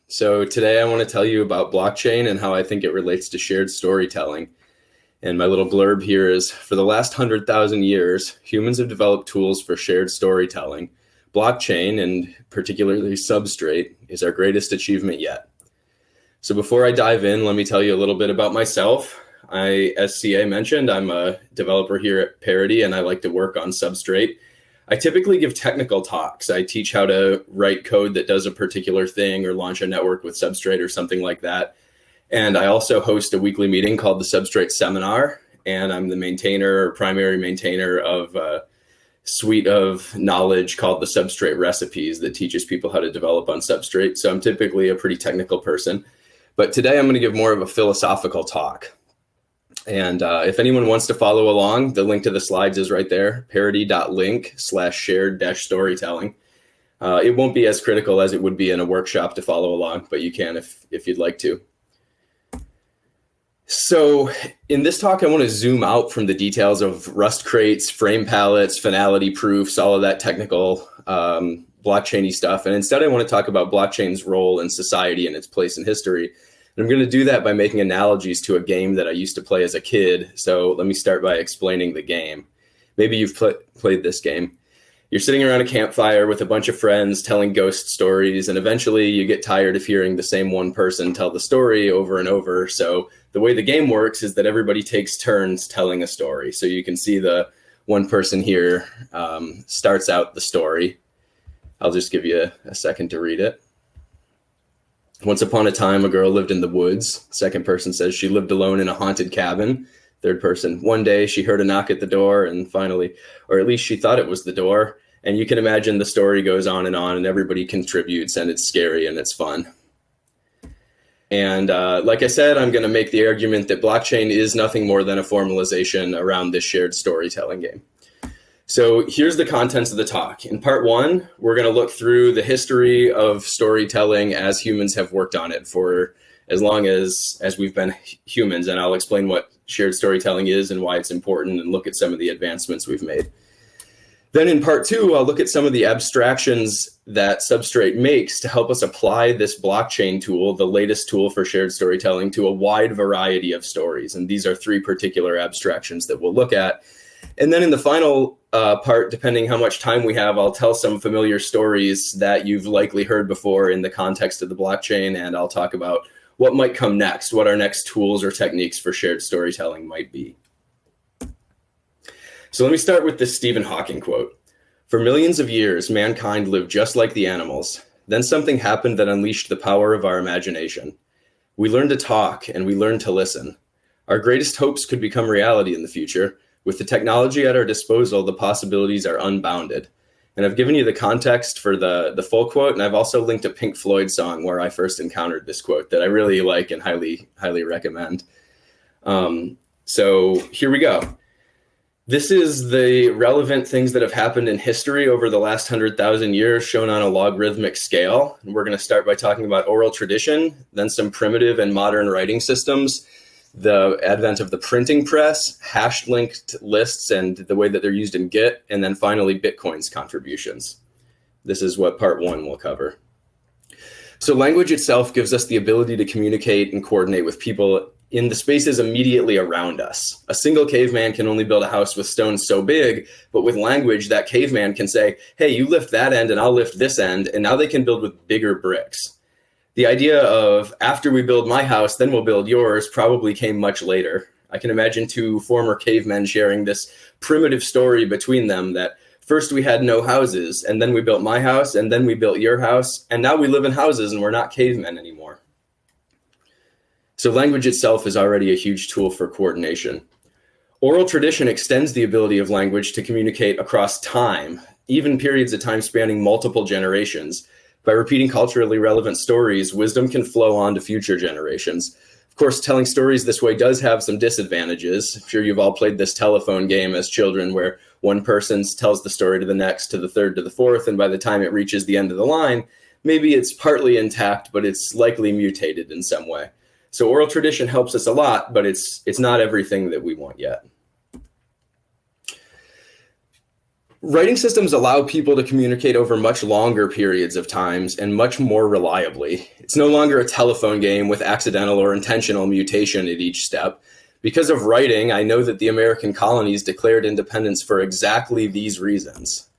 So today I want to tell you about blockchain and how I think it relates to shared storytelling. And my little blurb here is, for the last 100,000 years, humans have developed tools for shared storytelling. Blockchain, and particularly Substrate, is our greatest achievement yet. So before I dive in, let me tell you a little bit about myself. As CA mentioned, I'm a developer here at Parity, and I like to work on Substrate. I typically give technical talks. I teach how to write code that does a particular thing or launch a network with Substrate or something like that. And I also host a weekly meeting called the Substrate Seminar, and I'm the maintainer or primary maintainer of a suite of knowledge called the Substrate Recipes that teaches people how to develop on Substrate. So I'm typically a pretty technical person. But today I'm going to give more of a philosophical talk. And if anyone wants to follow along, the link to the slides is right there, parity.link/shared-storytelling. It won't be as critical as it would be in a workshop to follow along, but you can if you'd like to. So in this talk, I want to zoom out from the details of Rust crates, frame palettes, finality proofs, all of that technical blockchain-y stuff. And instead, I want to talk about blockchain's role in society and its place in history. And I'm going to do that by making analogies to a game that I used to play as a kid. So let me start by explaining the game. Maybe you've played this game. You're sitting around a campfire with a bunch of friends telling ghost stories, and eventually you get tired of hearing the same one person tell the story over and over. So the way the game works is that everybody takes turns telling a story. So you can see the one person here starts out the story. I'll just give you a second to read it. Once upon a time, a girl lived in the woods. Second person says she lived alone in a haunted cabin. Third person, one day she heard a knock at the door, and finally, or at least she thought it was the door. And you can imagine the story goes on, and everybody contributes, and it's scary and it's fun. And like I said, I'm going to make the argument that blockchain is nothing more than a formalization around this shared storytelling game. So here's the contents of the talk. In part one, we're going to look through the history of storytelling as humans have worked on it for as long as we've been humans. And I'll explain what shared storytelling is and why it's important and look at some of the advancements we've made. Then in part two, I'll look at some of the abstractions that Substrate makes to help us apply this blockchain tool, the latest tool for shared storytelling, to a wide variety of stories. And these are three particular abstractions that we'll look at. And then in the final part, depending how much time we have, I'll tell some familiar stories that you've likely heard before in the context of the blockchain, and I'll talk about what might come next, what our next tools or techniques for shared storytelling might be. So let me start with this Stephen Hawking quote. For millions of years, mankind lived just like the animals. Then something happened that unleashed the power of our imagination. We learned to talk and we learned to listen. Our greatest hopes could become reality in the future. With the technology at our disposal, the possibilities are unbounded. And I've given you the context for the full quote, and I've also linked a Pink Floyd song where I first encountered this quote that I really like and highly recommend. So here we go. This is the relevant things that have happened in history over the last 100,000 years, shown on a logarithmic scale. And we're going to start by talking about oral tradition, then some primitive and modern writing systems, the advent of the printing press, hash linked lists and the way that they're used in Git, and then finally Bitcoin's contributions. This is what part one will cover. So language itself gives us the ability to communicate and coordinate with people in the spaces immediately around us. A single caveman can only build a house with stones so big, but with language, that caveman can say, hey, you lift that end and I'll lift this end, and now they can build with bigger bricks. The idea of after we build my house, then we'll build yours probably came much later. I can imagine two former cavemen sharing this primitive story between them that first we had no houses, and then we built my house, and then we built your house, and now we live in houses and we're not cavemen anymore. So language itself is already a huge tool for coordination. Oral tradition extends the ability of language to communicate across time, even periods of time spanning multiple generations. By repeating culturally relevant stories, wisdom can flow on to future generations. Of course, telling stories this way does have some disadvantages. I'm sure you've all played this telephone game as children where one person tells the story to the next, to the third, to the fourth, and by the time it reaches the end of the line, maybe it's partly intact, but it's likely mutated in some way. So oral tradition helps us a lot, but it's not everything that we want yet. Writing systems allow people to communicate over much longer periods of times and much more reliably. It's no longer a telephone game with accidental or intentional mutation at each step. Because of writing, I know that the American colonies declared independence for exactly these reasons.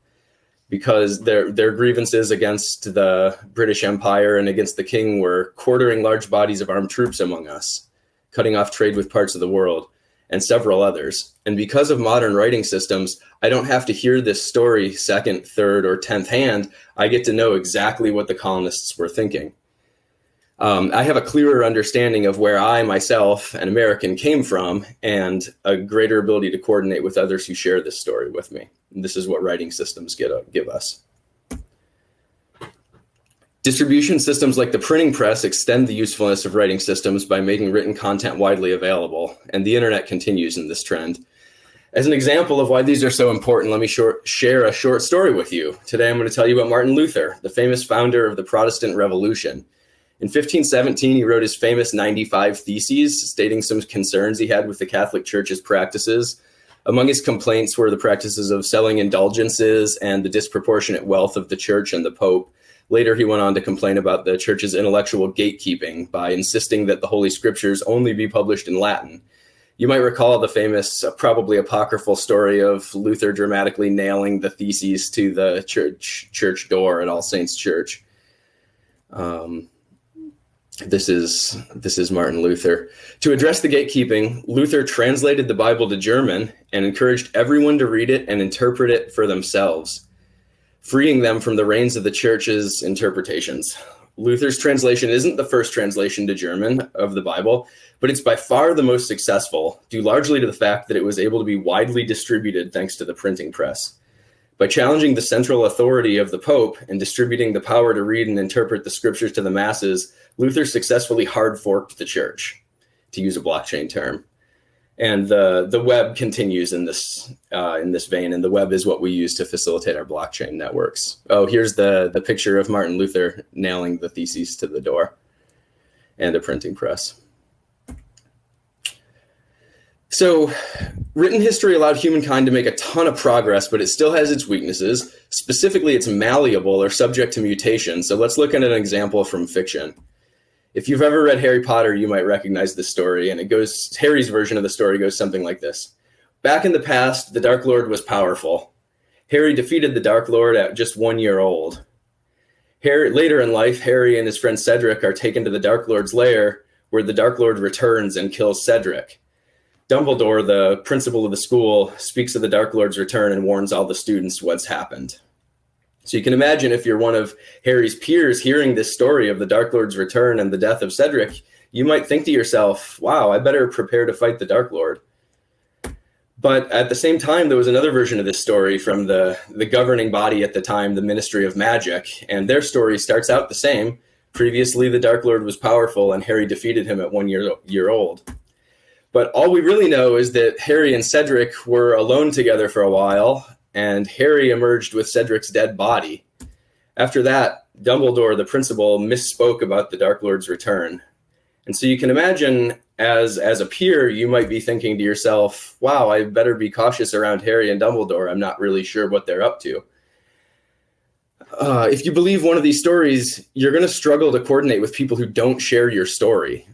Because their grievances against the British Empire and against the king were quartering large bodies of armed troops among us, cutting off trade with parts of the world, and several others. And because of modern writing systems, I don't have to hear this story second, third, or 10th hand. I get to know exactly what the colonists were thinking. I have a clearer understanding of where I, myself, an American, came from, and a greater ability to coordinate with others who share this story with me. And this is what writing systems give us. Distribution systems like the printing press extend the usefulness of writing systems by making written content widely available, and the internet continues in this trend. As an example of why these are so important, let me share a short story with you. Today I'm going to tell you about Martin Luther, the famous founder of the Protestant Revolution. In 1517, he wrote his famous 95 Theses, stating some concerns he had with the Catholic Church's practices. Among his complaints were the practices of selling indulgences and the disproportionate wealth of the Church and the Pope. Later, he went on to complain about the Church's intellectual gatekeeping by insisting that the Holy Scriptures only be published in Latin. You might recall the famous, probably apocryphal story of Luther dramatically nailing the Theses to the church door at All Saints Church. This is Martin Luther. To address the gatekeeping, Luther translated the Bible to German and encouraged everyone to read it and interpret it for themselves, freeing them from the reins of the church's interpretations. Luther's translation isn't the first translation to German of the Bible, but it's by far the most successful, due largely to the fact that it was able to be widely distributed thanks to the printing press. By challenging the central authority of the Pope and distributing the power to read and interpret the scriptures to the masses, Luther successfully hard-forked the church, to use a blockchain term. And the web continues in this vein, and the web is what we use to facilitate our blockchain networks. Oh, here's the picture of Martin Luther nailing the Theses to the door and a printing press. So written history allowed humankind to make a ton of progress, but it still has its weaknesses. Specifically, it's malleable or subject to mutation. So let's look at an example from fiction. If you've ever read Harry Potter, you might recognize this story, and Harry's version of the story goes something like this. Back in the past, the Dark Lord was powerful. Harry defeated the Dark Lord at just 1 year old. Later in life, Harry and his friend Cedric are taken to the Dark Lord's lair, where the Dark Lord returns and kills Cedric. Dumbledore, the principal of the school, speaks of the Dark Lord's return and warns all the students what's happened. So you can imagine if you're one of Harry's peers hearing this story of the Dark Lord's return and the death of Cedric, you might think to yourself, wow, I better prepare to fight the Dark Lord. But at the same time, there was another version of this story from the governing body at the time, the Ministry of Magic, and their story starts out the same. Previously, the Dark Lord was powerful and Harry defeated him at 1 year old. But all we really know is that Harry and Cedric were alone together for a while, and Harry emerged with Cedric's dead body. After that, Dumbledore, the principal, misspoke about the Dark Lord's return. And so you can imagine, as a peer, you might be thinking to yourself, wow, I better be cautious around Harry and Dumbledore. I'm not really sure what they're up to. If you believe one of these stories, you're going to struggle to coordinate with people who don't share your story.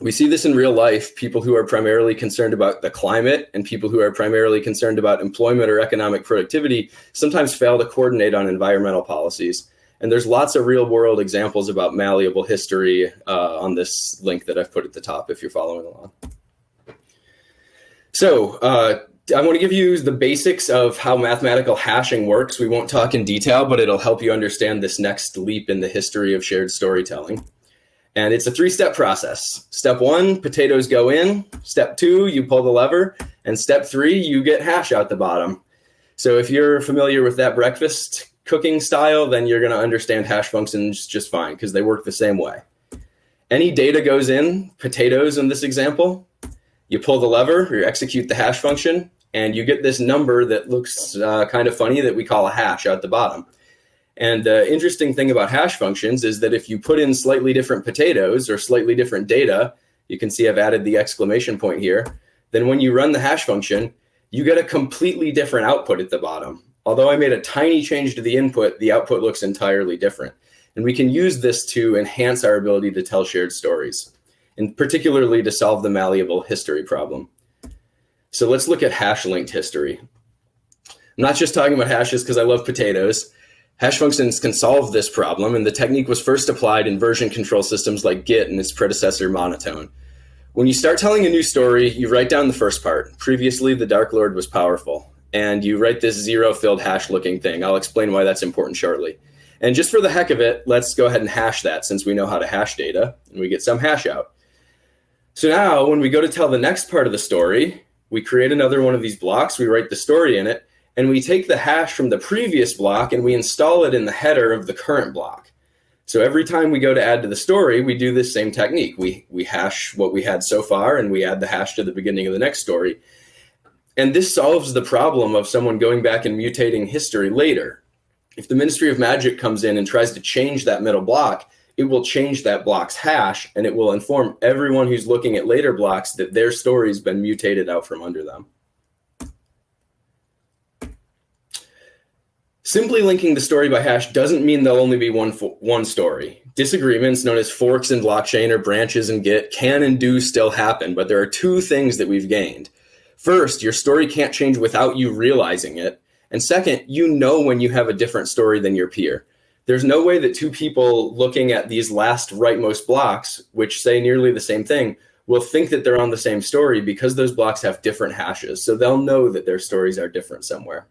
We see this in real life, people who are primarily concerned about the climate and people who are primarily concerned about employment or economic productivity sometimes fail to coordinate on environmental policies. And there's lots of real world examples about malleable history on this link that I've put at the top if you're following along. So I want to give you the basics of how mathematical hashing works. We won't talk in detail, but it'll help you understand this next leap in the history of shared storytelling. And it's a 3-step process. Step 1, potatoes go in. Step 2, you pull the lever. And step 3, you get hash out the bottom. So if you're familiar with that breakfast cooking style, then you're going to understand hash functions just fine because they work the same way. Any data goes in, potatoes in this example. You pull the lever, you execute the hash function, and you get this number that looks kind of funny that we call a hash out the bottom. And the interesting thing about hash functions is that if you put in slightly different potatoes or slightly different data, you can see I've added the exclamation point here, then when you run the hash function, you get a completely different output at the bottom. Although I made a tiny change to the input, the output looks entirely different. And we can use this to enhance our ability to tell shared stories, and particularly to solve the malleable history problem. So let's look at hash-linked history. I'm not just talking about hashes because I love potatoes. Hash functions can solve this problem, and the technique was first applied in version control systems like Git and its predecessor Monotone. When you start telling a new story, you write down the first part. Previously, the Dark Lord was powerful. And you write this zero-filled hash-looking thing. I'll explain why that's important shortly. And just for the heck of it, let's go ahead and hash that since we know how to hash data, and we get some hash out. So now, when we go to tell the next part of the story, we create another one of these blocks, we write the story in it, and we take the hash from the previous block and we install it in the header of the current block. So every time we go to add to the story, we do this same technique. We hash what we had so far, and we add the hash to the beginning of the next story. And this solves the problem of someone going back and mutating history later. If the Ministry of Magic comes in and tries to change that middle block, it will change that block's hash, and it will inform everyone who's looking at later blocks that their story's been mutated out from under them. Simply linking the story by hash doesn't mean there'll only be one story. Disagreements, known as forks in blockchain or branches in Git, can and do still happen, but there are two things that we've gained. First, your story can't change without you realizing it. And second, you know when you have a different story than your peer. There's no way that two people looking at these last rightmost blocks, which say nearly the same thing, will think that they're on the same story because those blocks have different hashes. So they'll know that their stories are different somewhere.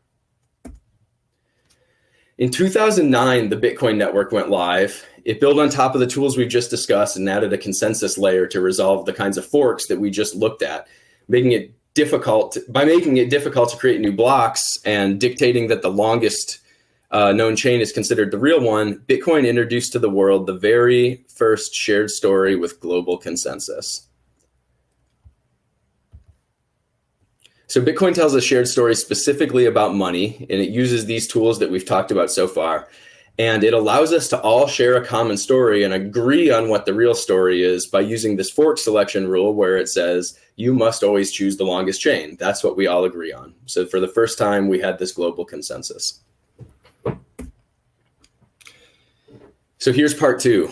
In 2009, the Bitcoin network went live. It built on top of the tools we've just discussed and added a consensus layer to resolve the kinds of forks that we just looked at, making it difficult to create new blocks and dictating that the longest known chain is considered the real one. Bitcoin introduced to the world the very first shared story with global consensus. So Bitcoin tells a shared story specifically about money, and it uses these tools that we've talked about so far. And it allows us to all share a common story and agree on what the real story is by using this fork selection rule where it says, you must always choose the longest chain. That's what we all agree on. So for the first time, we had this global consensus. So here's part two.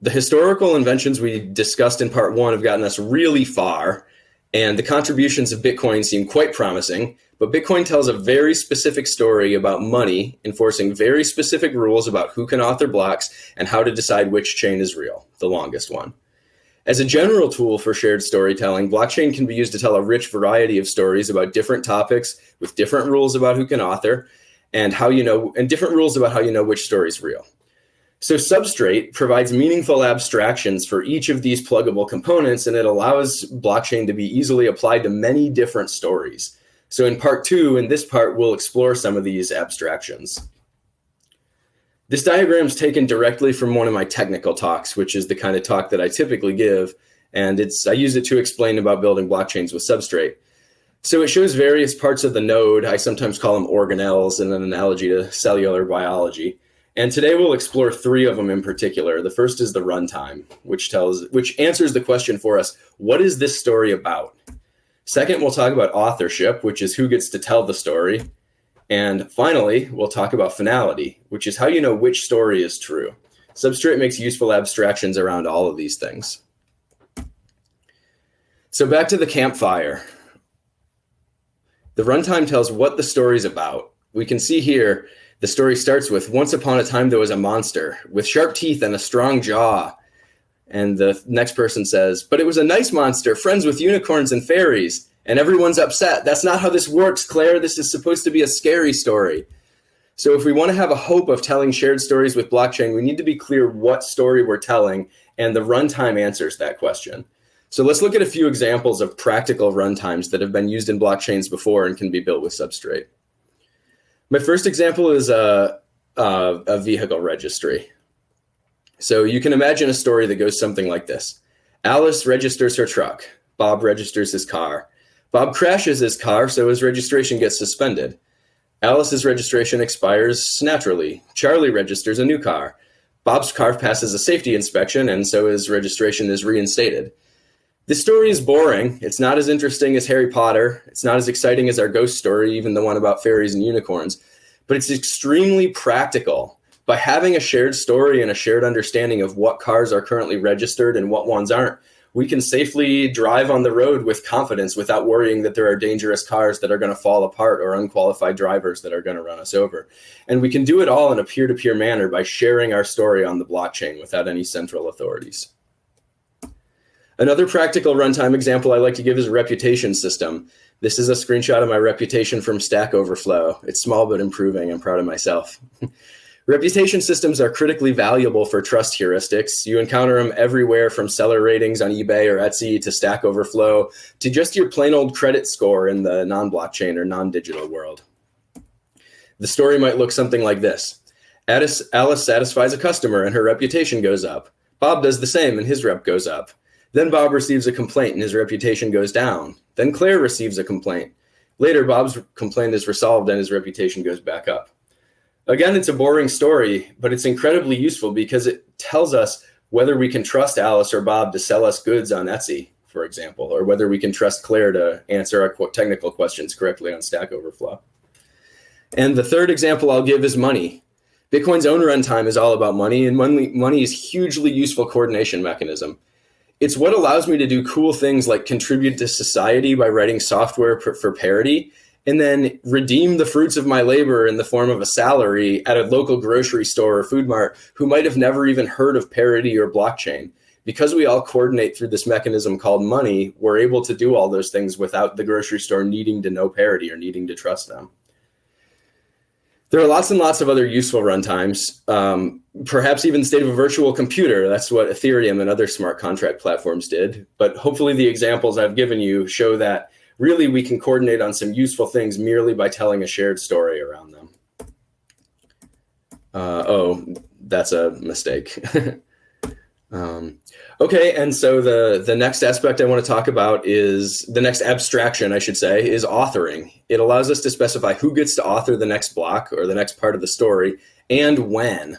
The historical inventions we discussed in part one have gotten us really far, and the contributions of Bitcoin seem quite promising, but Bitcoin tells a very specific story about money, enforcing very specific rules about who can author blocks and how to decide which chain is real, the longest one. As a general tool for shared storytelling, blockchain can be used to tell a rich variety of stories about different topics with different rules about who can author and different rules about how you know which story is real. So Substrate provides meaningful abstractions for each of these pluggable components, and it allows blockchain to be easily applied to many different stories. So in part two, in this part, we'll explore some of these abstractions. This diagram is taken directly from one of my technical talks, which is the kind of talk that I typically give, and I use it to explain about building blockchains with Substrate. So it shows various parts of the node. I sometimes call them organelles in an analogy to cellular biology. And today we'll explore three of them in particular. The first is the runtime, which answers the question for us, what is this story about? Second, we'll talk about authorship, which is who gets to tell the story. And finally, we'll talk about finality, which is how you know which story is true. Substrate makes useful abstractions around all of these things. So back to the campfire. The runtime tells what the story's about. We can see here, the story starts with, once upon a time there was a monster with sharp teeth and a strong jaw. And the next person says, but it was a nice monster, friends with unicorns and fairies. And everyone's upset. That's not how this works, Claire. This is supposed to be a scary story. So if we want to have a hope of telling shared stories with blockchain, we need to be clear what story we're telling, and the runtime answers that question. So let's look at a few examples of practical runtimes that have been used in blockchains before and can be built with Substrate. My first example is a vehicle registry. So you can imagine a story that goes something like this. Alice registers her truck. Bob registers his car. Bob crashes his car, so his registration gets suspended. Alice's registration expires naturally. Charlie registers a new car. Bob's car passes a safety inspection, and so his registration is reinstated. This story is boring. It's not as interesting as Harry Potter. It's not as exciting as our ghost story, even the one about fairies and unicorns, but it's extremely practical. By having a shared story and a shared understanding of what cars are currently registered and what ones aren't, we can safely drive on the road with confidence without worrying that there are dangerous cars that are going to fall apart or unqualified drivers that are going to run us over. And we can do it all in a peer-to-peer manner by sharing our story on the blockchain without any central authorities. Another practical runtime example I like to give is a reputation system. This is a screenshot of my reputation from Stack Overflow. It's small but improving. I'm proud of myself. Reputation systems are critically valuable for trust heuristics. You encounter them everywhere from seller ratings on eBay or Etsy to Stack Overflow to just your plain old credit score in the non-blockchain or non-digital world. The story might look something like this. Alice satisfies a customer and her reputation goes up. Bob does the same and his rep goes up. Then Bob receives a complaint and his reputation goes down. Then Claire receives a complaint. Later, Bob's complaint is resolved and his reputation goes back up. Again, it's a boring story, but it's incredibly useful because it tells us whether we can trust Alice or Bob to sell us goods on Etsy, for example, or whether we can trust Claire to answer our technical questions correctly on Stack Overflow. And the third example I'll give is money. Bitcoin's own runtime is all about money, and money is a hugely useful coordination mechanism. It's what allows me to do cool things like contribute to society by writing software for Parity, and then redeem the fruits of my labor in the form of a salary at a local grocery store or food mart who might have never even heard of Parity or blockchain. Because we all coordinate through this mechanism called money, we're able to do all those things without the grocery store needing to know Parity or needing to trust them. There are lots and lots of other useful runtimes, perhaps even state of a virtual computer. That's what Ethereum and other smart contract platforms did. But hopefully the examples I've given you show that really we can coordinate on some useful things merely by telling a shared story around them. Oh, that's a mistake. Okay, and so the next aspect I want to talk about is the next abstraction, I should say, is authoring. It allows us to specify who gets to author the next block or the next part of the story and when.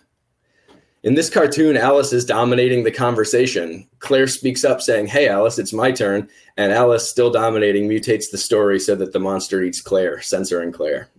In this cartoon, Alice is dominating the conversation. Claire speaks up saying, "Hey, Alice, it's my turn." And Alice, still dominating, mutates the story so that the monster eats Claire, censoring Claire.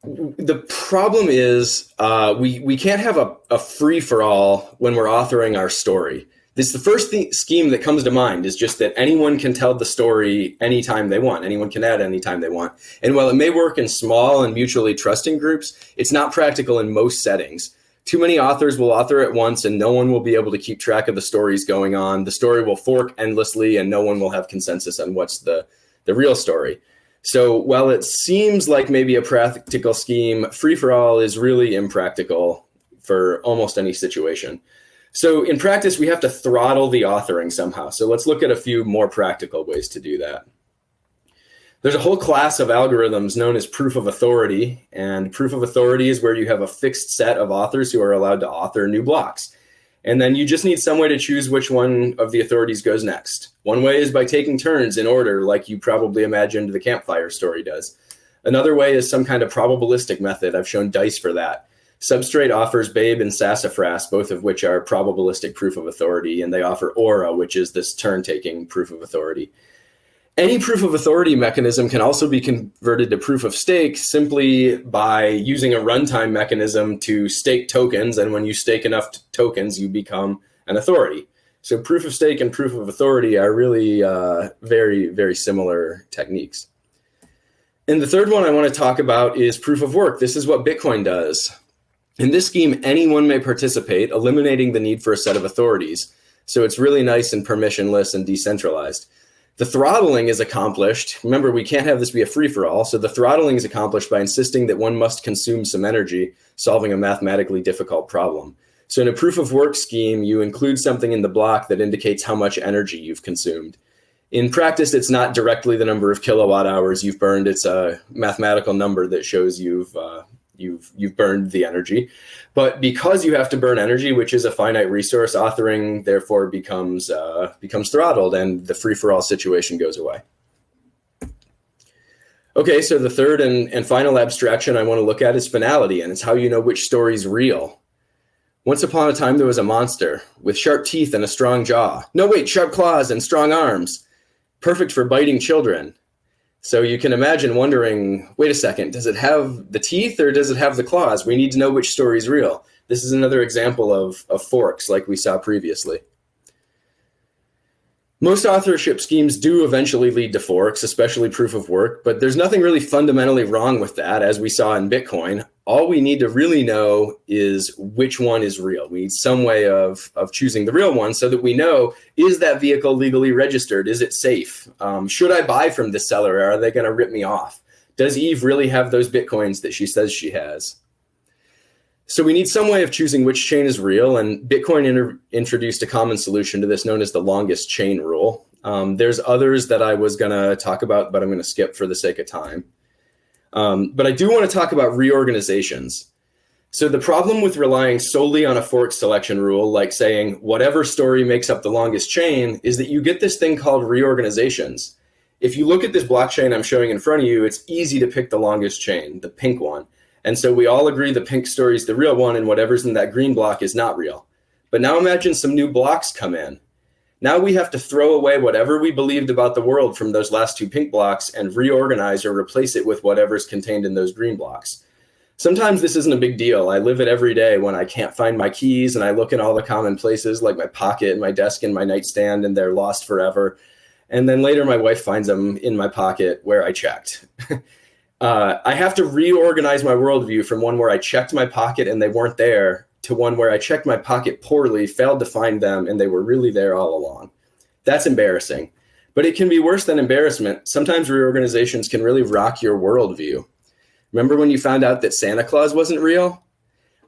The problem is we can't have a free-for-all when we're authoring our story. The first scheme that comes to mind is just that anyone can tell the story anytime they want. Anyone can add anytime they want. And while it may work in small and mutually trusting groups, it's not practical in most settings. Too many authors will author at once and no one will be able to keep track of the stories going on. The story will fork endlessly and no one will have consensus on what's the real story. So while it seems like maybe a practical scheme, free-for-all is really impractical for almost any situation. So in practice, we have to throttle the authoring somehow. So let's look at a few more practical ways to do that. There's a whole class of algorithms known as proof of authority. And proof of authority is where you have a fixed set of authors who are allowed to author new blocks. And then you just need some way to choose which one of the authorities goes next. One way is by taking turns in order, like you probably imagined the campfire story does. Another way is some kind of probabilistic method. I've shown dice for that. Substrate offers Babe and Sassafras, both of which are probabilistic proof of authority, and they offer Aura, which is this turn-taking proof of authority. Any proof of authority mechanism can also be converted to proof of stake simply by using a runtime mechanism to stake tokens, and when you stake enough tokens, you become an authority. So proof of stake and proof of authority are really very, very similar techniques. And the third one I want to talk about is proof of work. This is what Bitcoin does. In this scheme, anyone may participate, eliminating the need for a set of authorities. So it's really nice and permissionless and decentralized. The throttling is accomplished. Remember, we can't have this be a free-for-all. So the throttling is accomplished by insisting that one must consume some energy, solving a mathematically difficult problem. So in a proof of work scheme, you include something in the block that indicates how much energy you've consumed. In practice, it's not directly the number of kilowatt hours you've burned. It's a mathematical number that shows you've burned the energy. But because you have to burn energy, which is a finite resource, authoring therefore becomes throttled and the free-for-all situation goes away. Okay, so the third and final abstraction I want to look at is finality, and it's how you know which story is real. Once upon a time, there was a monster with sharp teeth and a strong jaw. No, wait, sharp claws and strong arms. Perfect for biting children. So you can imagine wondering, wait a second, does it have the teeth or does it have the claws? We need to know which story is real. This is another example of forks like we saw previously. Most authorship schemes do eventually lead to forks, especially proof of work, but there's nothing really fundamentally wrong with that, as we saw in Bitcoin. All we need to really know is which one is real. We need some way of choosing the real one so that we know, is that vehicle legally registered? Is it safe? Should I buy from this seller? Or are they going to rip me off? Does Eve really have those Bitcoins that she says she has? So we need some way of choosing which chain is real, and Bitcoin introduced a common solution to this known as the longest chain rule. There's others that I was going to talk about, but I'm going to skip for the sake of time. But I do want to talk about reorganizations. So the problem with relying solely on a fork selection rule, like saying whatever story makes up the longest chain, is that you get this thing called reorganizations. If you look at this blockchain I'm showing in front of you, it's easy to pick the longest chain, the pink one. And so we all agree the pink story is the real one and whatever's in that green block is not real. But now imagine some new blocks come in. Now we have to throw away whatever we believed about the world from those last two pink blocks and reorganize or replace it with whatever's contained in those green blocks. Sometimes this isn't a big deal. I live it every day when I can't find my keys and I look in all the common places like my pocket and my desk and my nightstand and they're lost forever. And then later my wife finds them in my pocket where I checked. I have to reorganize my worldview from one where I checked my pocket and they weren't there to one where I checked my pocket poorly, failed to find them, and they were really there all along. That's embarrassing. But it can be worse than embarrassment. Sometimes reorganizations can really rock your worldview. Remember when you found out that Santa Claus wasn't real?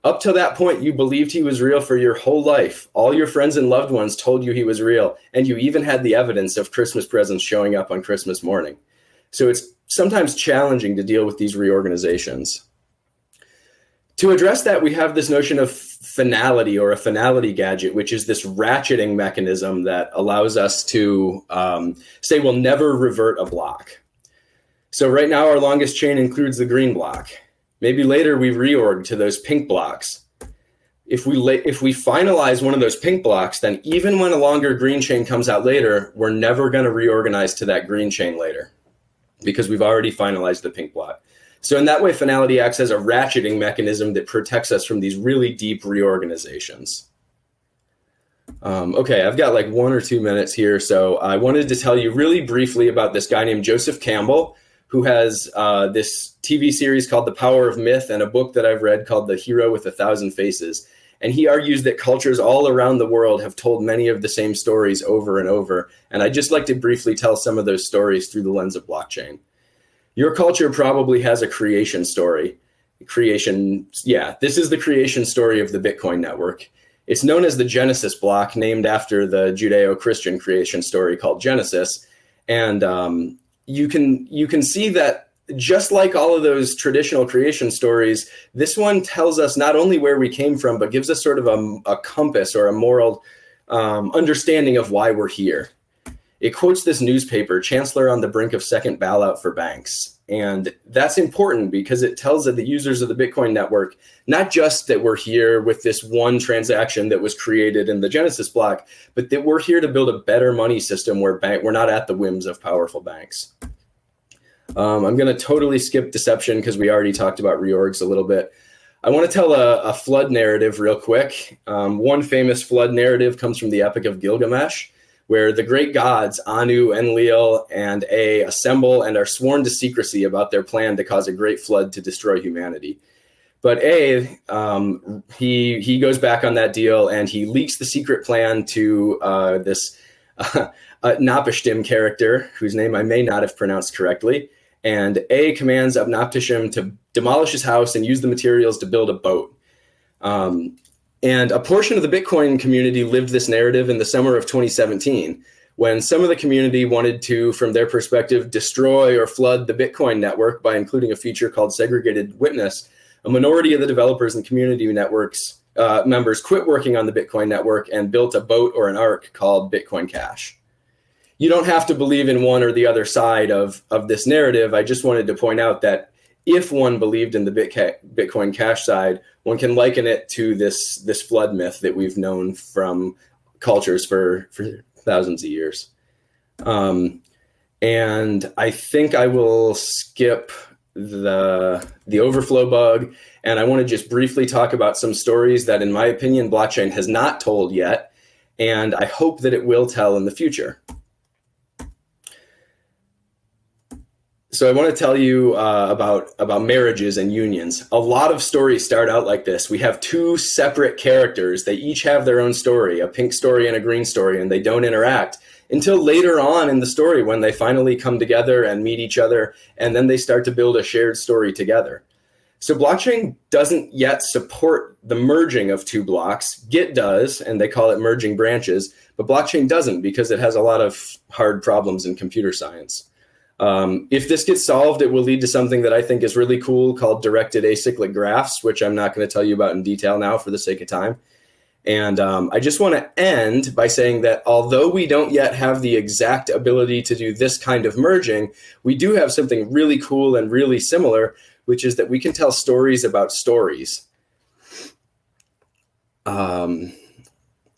Up till that point, you believed he was real for your whole life. All your friends and loved ones told you he was real, and you even had the evidence of Christmas presents showing up on Christmas morning. So it's sometimes challenging to deal with these reorganizations. To address that, we have this notion of finality or a finality gadget, which is this ratcheting mechanism that allows us to say we'll never revert a block. So right now, our longest chain includes the green block. Maybe later we reorg to those pink blocks. If we finalize one of those pink blocks, then even when a longer green chain comes out later, we're never going to reorganize to that green chain later, because we've already finalized the pink block. So in that way, finality acts as a ratcheting mechanism that protects us from these really deep reorganizations. Okay, I've got like 1 or 2 minutes here. So I wanted to tell you really briefly about this guy named Joseph Campbell, who has this TV series called The Power of Myth and a book that I've read called The Hero with a Thousand Faces. And he argues that cultures all around the world have told many of the same stories over and over. And I'd just like to briefly tell some of those stories through the lens of blockchain. Your culture probably has a creation story. This is the creation story of the Bitcoin network. It's known as the Genesis block, named after the Judeo-Christian creation story called Genesis. And you can see that just like all of those traditional creation stories, this one tells us not only where we came from, but gives us sort of a compass or a moral understanding of why we're here. It quotes this newspaper, Chancellor on the Brink of Second Bailout for Banks. And that's important because it tells the users of the Bitcoin network, not just that we're here with this one transaction that was created in the Genesis block, but that we're here to build a better money system where we're not at the whims of powerful banks. I'm going to totally skip deception because we already talked about reorgs a little bit. I want to tell a flood narrative real quick. One famous flood narrative comes from the Epic of Gilgamesh, where the great gods, Anu, Enlil, and Ea, assemble and are sworn to secrecy about their plan to cause a great flood to destroy humanity. But Ea, he goes back on that deal and he leaks the secret plan to this Napishtim character, whose name I may not have pronounced correctly. And Ea commands Napishtim to demolish his house and use the materials to build a boat. And a portion of the Bitcoin community lived this narrative in the summer of 2017, when some of the community wanted to, from their perspective, destroy or flood the Bitcoin network by including a feature called segregated witness. A minority of the developers and community networks members quit working on the Bitcoin network and built a boat or an ark called Bitcoin Cash. You don't have to believe in one or the other side of this narrative. I just wanted to point out that if one believed in the Bitcoin Cash side, one can liken it to this flood myth that we've known from cultures for thousands of years. And I think I will skip the overflow bug, and I want to just briefly talk about some stories that, in my opinion, blockchain has not told yet, and I hope that it will tell in the future. So I want to tell you about marriages and unions. A lot of stories start out like this. We have two separate characters. They each have their own story, a pink story and a green story, and they don't interact until later on in the story when they finally come together and meet each other, and then they start to build a shared story together. So blockchain doesn't yet support the merging of two blocks. Git does, and they call it merging branches, but blockchain doesn't because it has a lot of hard problems in computer science. If this gets solved, it will lead to something that I think is really cool called directed acyclic graphs, which I'm not going to tell you about in detail now for the sake of time. And I just want to end by saying that although we don't yet have the exact ability to do this kind of merging, we do have something really cool and really similar, which is that we can tell stories about stories.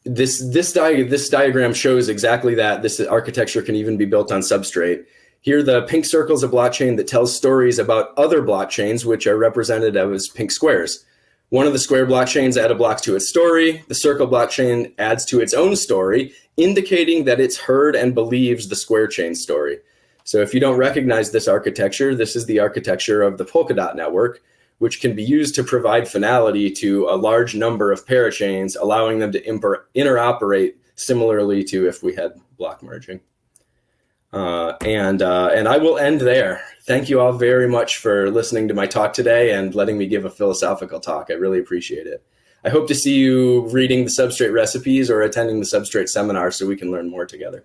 This diagram shows exactly that. This architecture can even be built on substrate. Here, the pink circles of blockchain that tells stories about other blockchains, which are represented as pink squares. One of the square blockchains add a block to its story. The circle blockchain adds to its own story, indicating that it's heard and believes the square chain story. So if you don't recognize this architecture, this is the architecture of the Polkadot network, which can be used to provide finality to a large number of parachains, allowing them to interoperate similarly to if we had block merging. And I will end there. Thank you all very much for listening to my talk today and letting me give a philosophical talk. I really appreciate it. I hope to see you reading the Substrate recipes or attending the Substrate seminar so we can learn more together.